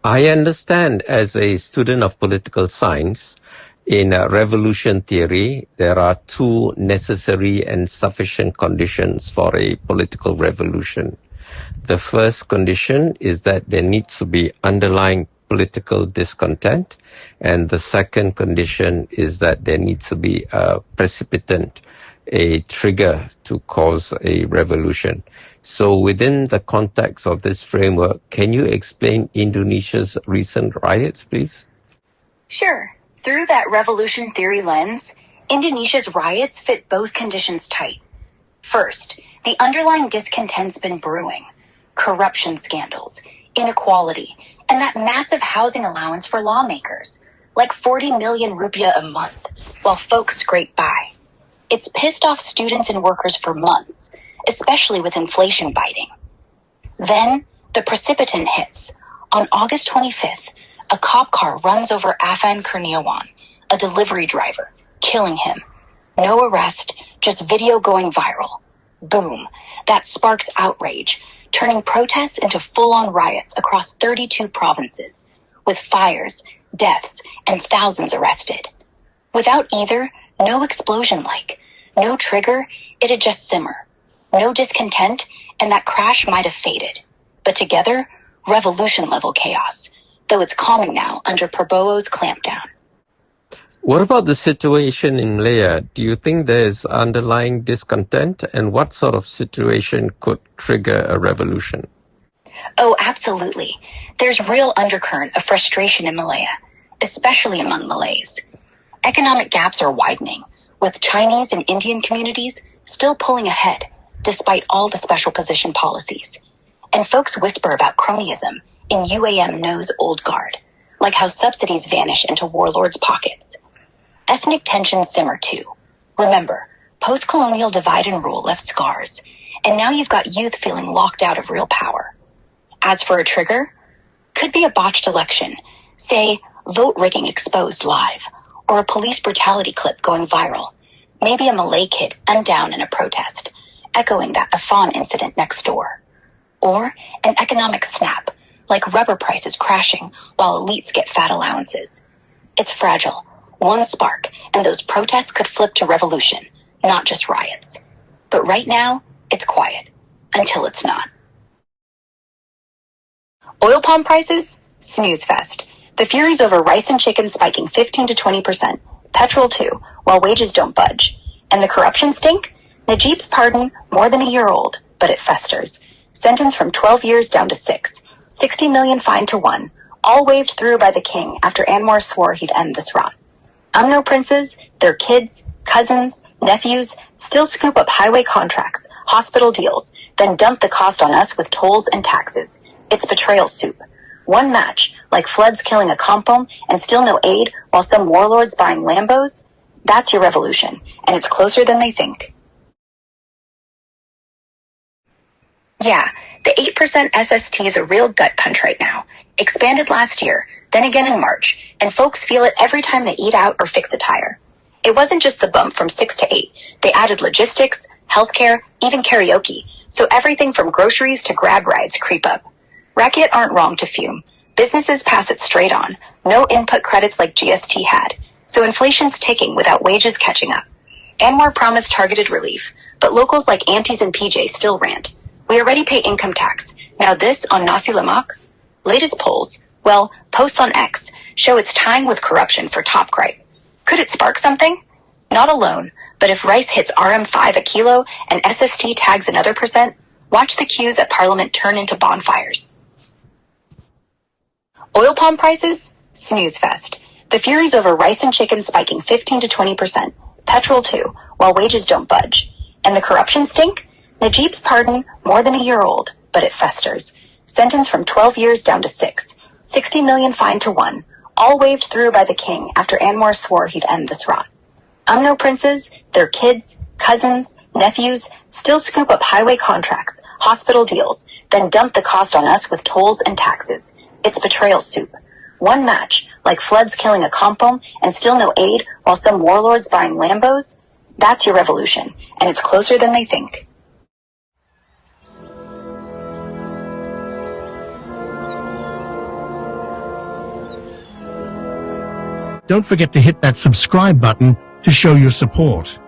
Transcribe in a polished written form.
I understand as a student of political science, in revolution theory, there are two necessary and sufficient conditions for a political revolution. The first condition is that there needs to be underlying political discontent, and the second condition is that there needs to be a precipitant, a trigger to cause a revolution. So within the context of this framework, can you explain Indonesia's recent riots, please? Sure. Through that revolution theory lens, Indonesia's riots fit both conditions tight. First, the underlying discontent's been brewing. Corruption scandals, inequality, and that massive housing allowance for lawmakers, like 40 million rupiah a month, while folks scrape by. It's pissed off students and workers for months, especially with inflation biting. Then, the precipitant hits. On August 25th, a cop car runs over Afan Kurniawan, a delivery driver, killing him. No arrest, just video going viral. Boom. That sparks outrage, turning protests into full-on riots across 32 provinces, with fires, deaths, and thousands arrested. Without either, no explosion-like, no trigger, it'd just simmer. No discontent, and that crash might have faded. But together, revolution-level chaos, though it's calming now under Prabowo's clampdown. What about the situation in Malaya? Do you think there's underlying discontent, and what sort of situation could trigger a revolution? Oh, absolutely. There's real undercurrent of frustration in Malaya, especially among Malays. Economic gaps are widening, with Chinese and Indian communities still pulling ahead, despite all the special position policies. And folks whisper about cronyism in UAM knows old guard, like how subsidies vanish into warlords' pockets. Ethnic tensions simmer too. Remember, post-colonial divide and rule left scars, and now you've got youth feeling locked out of real power. As for a trigger, could be a botched election, say, vote rigging exposed live, or a police brutality clip going viral, maybe a Malay kid gunned down in a protest, echoing that Afan incident next door. Or an economic snap, like rubber prices crashing while elites get fat allowances. It's fragile. One spark, and those protests could flip to revolution, not just riots. But right now, it's quiet. Until it's not. Oil palm prices? Snooze fest. The furies over rice and chicken spiking 15 to 20%. Petrol too, while wages don't budge. And the corruption stink? Najib's pardon, more than a year old, but it festers. Sentence from 12 years down to 6. 60 million fine to 1. All waved through by the king after Anwar swore he'd end this rot. UMNO princes, their kids, cousins, nephews, still scoop up highway contracts, hospital deals, then dump the cost on us with tolls and taxes. It's betrayal soup. One match, like floods killing a kampong and still no aid while some warlords buying Lambos? That's your revolution, and it's closer than they think. Yeah, the 8% SST is a real gut punch right now. Expanded last year, then again in March, and folks feel it every time they eat out or fix a tire. It wasn't just the bump from 6 to 8. They added logistics, healthcare, even karaoke, so everything from groceries to grab rides creep up. Rakyat aren't wrong to fume. Businesses pass it straight on. No input credits like GST had. So inflation's ticking without wages catching up. Anwar promised targeted relief, but locals like aunties and PJ still rant. We already pay income tax. Now this on nasi lemak? Latest polls, well, posts on X, show it's tying with corruption for top gripe. Could it spark something? Not alone, but if rice hits RM5 a kilo and SST tags another %, watch the queues at Parliament turn into bonfires. Oil palm prices? Snooze fest. The furies over rice and chicken spiking 15 to 20%. Petrol too, while wages don't budge. And the corruption stink? Najib's pardon, more than a year old, but it festers. Sentence from 12 years down to 6. 60 million fine to 1. All waved through by the king after Anwar swore he'd end this rot. UMNO princes, their kids, cousins, nephews, still scoop up highway contracts, hospital deals, then dump the cost on us with tolls and taxes. It's betrayal soup. One match, like floods killing a kampong and still no aid while some warlords buying Lambos? That's your revolution, and it's closer than they think. Don't forget to hit that subscribe button to show your support.